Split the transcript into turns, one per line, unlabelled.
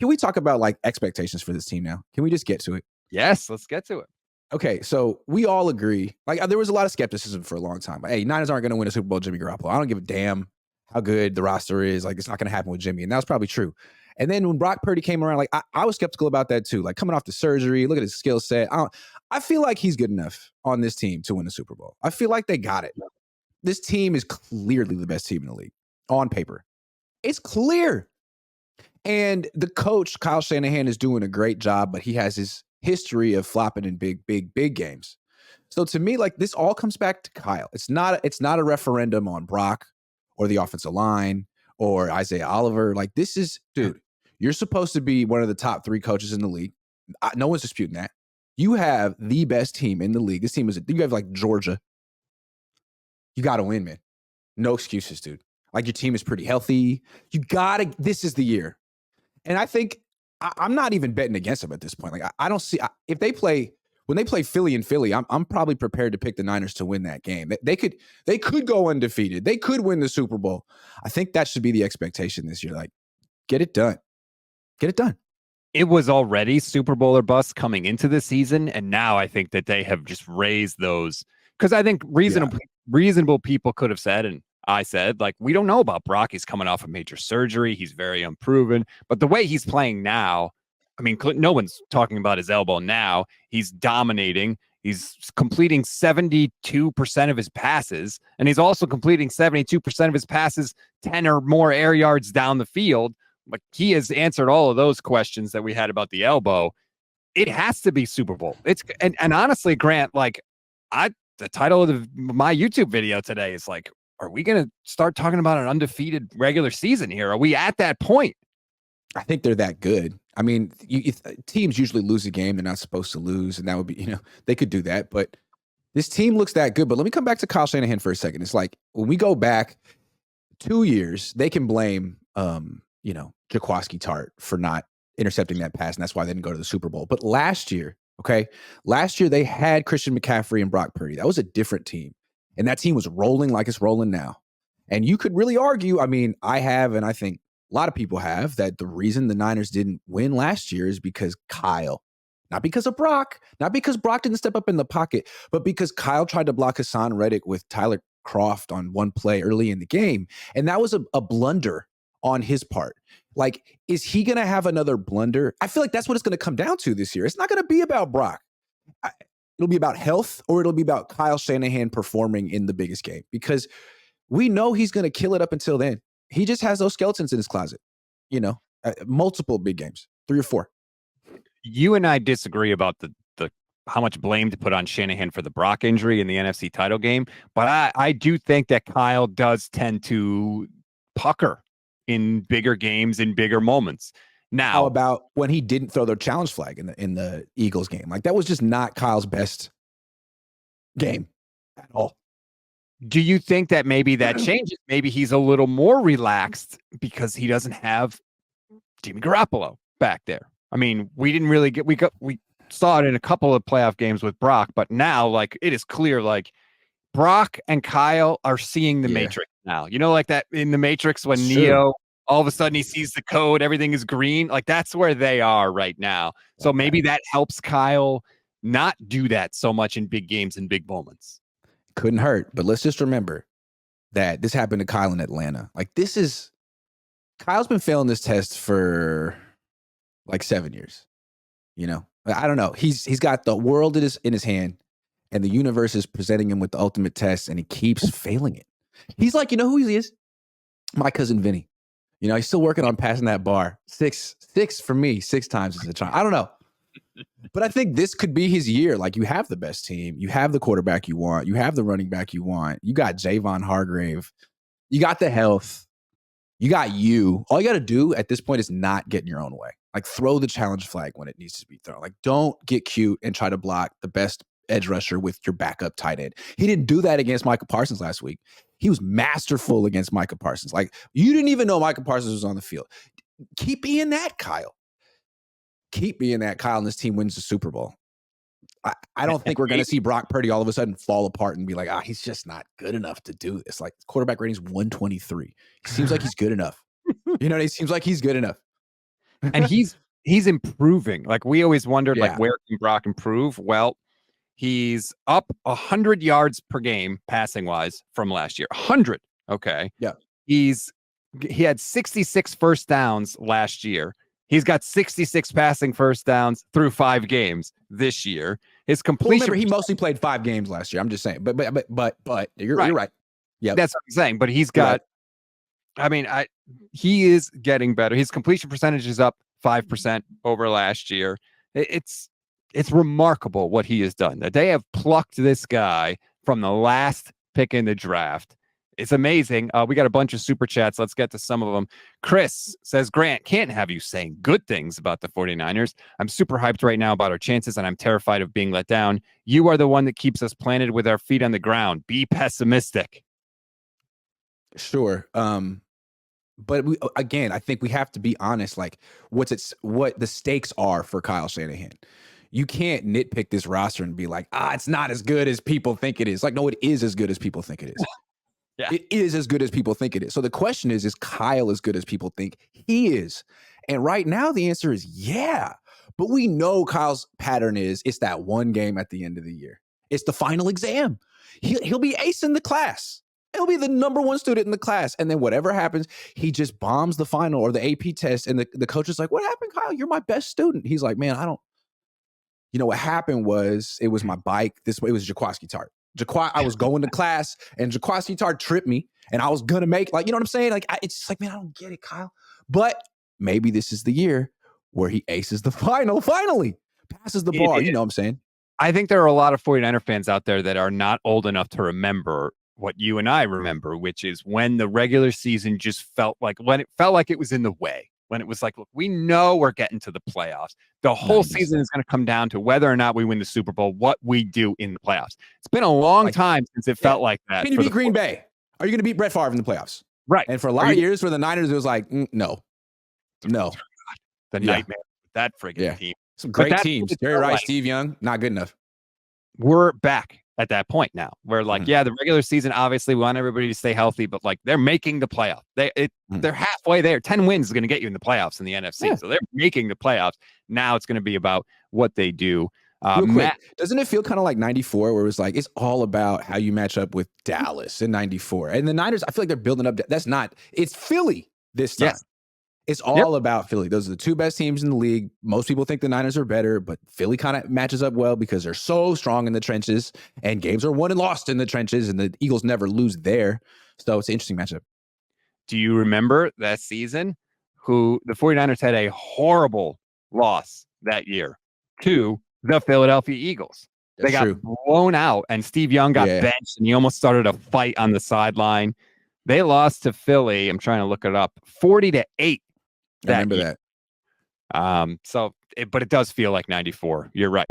Can we talk about like expectations for this team now? Can we just get to it?
Yes, let's get to it.
Okay, so we all agree. Like there was a lot of skepticism for a long time. Hey, Niners aren't going to win a Super Bowl with Jimmy Garoppolo. I don't give a damn how good the roster is. Like it's not going to happen with Jimmy, and that was probably true. And then when Brock Purdy came around, like I was skeptical about that too. Like coming off the surgery, look at his skill set. I feel like he's good enough on this team to win a Super Bowl. I feel like they got it. This team is clearly the best team in the league on paper. It's clear. And the coach, Kyle Shanahan, is doing a great job, but he has his history of flopping in big games. So to me, like this all comes back to Kyle. It's not a referendum on Brock or the offensive line or Isaiah Oliver. Like this is, dude, you're supposed to be one of the top 3 coaches in the league. No one's disputing that. You have the best team in the league. This team you have like Georgia. You got to win, man. No excuses, dude. Like your team is pretty healthy. This is the year. And I think I'm not even betting against them at this point. Like I don't see when they play Philly in Philly, I'm probably prepared to pick the Niners to win that game. They could go undefeated. They could win the Super Bowl. I think that should be the expectation this year. Like, get it done. Get it done.
It was already Super Bowl or bust coming into the season, and now I think that they have just raised those because I think reasonable people could have said, and I said, like, we don't know about Brock. He's coming off a major surgery. He's very unproven. But the way he's playing now, I mean, no one's talking about his elbow now. He's dominating. He's completing 72% of his passes, and he's also completing 72% of his passes 10 or more air yards down the field. Like he has answered all of those questions that we had about the elbow. It has to be Super Bowl. And honestly, Grant, like the title of my YouTube video today is like, are we going to start talking about an undefeated regular season here? Are we at that point?
I think they're that good. I mean, teams usually lose a game they're not supposed to lose, and that would be, they could do that. But this team looks that good. But let me come back to Kyle Shanahan for a second. It's like when we go back 2 years, they can blame, Jaquaski Tart for not intercepting that pass, and that's why they didn't go to the Super Bowl. But last year they had Christian McCaffrey and Brock Purdy. That was a different team. And that team was rolling like it's rolling now. And you could really argue, I mean, I have, and I think a lot of people have, that the reason the Niners didn't win last year is because Kyle, not because of Brock, not because Brock didn't step up in the pocket, but because Kyle tried to block Hassan Reddick with Tyler Kroft on one play early in the game. And that was a blunder on his part. Like, is he going to have another blunder? I feel like that's what it's going to come down to this year. It's not going to be about Brock. It'll be about health, or it'll be about Kyle Shanahan performing in the biggest game, because we know he's going to kill it up until then. He just has those skeletons in his closet, multiple big games, 3 or 4.
You and I disagree about the how much blame to put on Shanahan for the Brock injury in the NFC title game, but I do think that Kyle does tend to pucker in bigger games, in bigger moments. Now,
how about when he didn't throw the challenge flag in the Eagles game? Like that was just not Kyle's best game at all.
Do you think that maybe that changes? Maybe he's a little more relaxed because he doesn't have Jimmy Garoppolo back there. I mean, we didn't really we saw it in a couple of playoff games with Brock, but now like it is clear like Brock and Kyle are seeing the Matrix now. Like that in the Matrix when Neo all of a sudden he sees the code, everything is green. Like that's where they are right now. So maybe that helps Kyle not do that so much in big games and big moments.
Couldn't hurt. But let's just remember that this happened to Kyle in Atlanta. Like Kyle's been failing this test for like 7 years. I don't know. He's got the world in his hand, and the universe is presenting him with the ultimate test, and he keeps failing it. He's like, who he is? My cousin Vinny. He's still working on passing that bar. Six for me, 6 times as a child. I don't know. But I think this could be his year. Like, you have the best team. You have the quarterback you want. You have the running back you want. You got Javon Hargrave. You got the health. You got you. All you got to do at this point is not get in your own way. Like, throw the challenge flag when it needs to be thrown. Like, don't get cute and try to block the best edge rusher with your backup tight end. He didn't do that against Micah Parsons last week. He was masterful against Micah Parsons. Like, you didn't even know Micah Parsons was on the field. Keep being that, Kyle. Keep being that, Kyle, and this team wins the Super Bowl. I don't think we're going to see Brock Purdy all of a sudden fall apart and be like, he's just not good enough to do this. Like, quarterback rating is 123. He seems like he's good enough. He seems like he's good enough.
And he's improving. Like we always wondered, like,
Yeah.
where can Brock improve? Well, he's up 100 yards per game passing wise from last year. 100. Okay.
Yeah.
He had 66 first downs last year. He's got 66 passing first downs through 5 games this year. His completion.
Well, remember, he mostly played 5 games last year. I'm just saying, but you're right. Yeah,
that's what I'm saying. But he's got. Right. I mean, he is getting better. His completion percentage is up 5% over last year. It's remarkable what he has done. That they have plucked this guy from the last pick in the draft. It's amazing. We got a bunch of super chats. Let's get to some of them. Chris says, Grant, can't have you saying good things about the 49ers. I'm super hyped right now about our chances, and I'm terrified of being let down. You are the one that keeps us planted with our feet on the ground. Be pessimistic.
Sure. But I think we have to be honest, like what the stakes are for Kyle Shanahan. You can't nitpick this roster and be like, it's not as good as people think it is. Like, no, it is as good as people think it is. Yeah. It is as good as people think it is. So the question is Kyle as good as people think he is? And right now the answer is yeah. But we know Kyle's pattern is it's that one game at the end of the year. It's the final exam. He'll be acing the class. He'll be the number 1 student in the class. And then whatever happens, he just bombs the final or the AP test. And the coach is like, what happened, Kyle? You're my best student. He's like, man, what happened was it was my bike. It was Jaquaski Tart. I was going to class and Jaquaski Tart tripped me and I was going to make, like, you know what I'm saying? Like, it's just like, man, I don't get it, Kyle. But maybe this is the year where he aces the final, finally passes the bar. You know what I'm saying?
I think there are a lot of 49er fans out there that are not old enough to remember what you and I remember, which is when the regular season just felt like it was in the way, when it was like, look, we know we're getting to the playoffs. The whole season is going to come down to whether or not we win the Super Bowl, what we do in the playoffs. It's been a long time since it felt like that.
Can you beat Green Bay? Are you going to beat Brett Favre in the playoffs?
Right.
And for a lot of years for the Niners, it was like, no.
The nightmare with that friggin' team.
Some great teams. Jerry Rice, Steve Young, not good enough.
We're back at that point now where, like, the regular season, obviously we want everybody to stay healthy, but like they're making the playoff. They're halfway there. 10 wins is going to get you in the playoffs in the NFC. Yeah. So they're making the playoffs. Now it's going to be about what they do.
Real quick, doesn't it feel kind of like 94 where it was like, it's all about how you match up with Dallas in 94 and the Niners? I feel like they're building up. It's Philly this time. Yes. It's all about Philly. Those are the 2 best teams in the league. Most people think the Niners are better, but Philly kind of matches up well because they're so strong in the trenches and games are won and lost in the trenches and the Eagles never lose there. So it's an interesting matchup.
Do you remember that season the 49ers had a horrible loss that year to the Philadelphia Eagles? They got blown out and Steve Young got benched and he almost started a fight on the sideline. They lost to Philly. I'm trying to look it up. 40-8.
I remember that.
But it does feel like 94. You're right.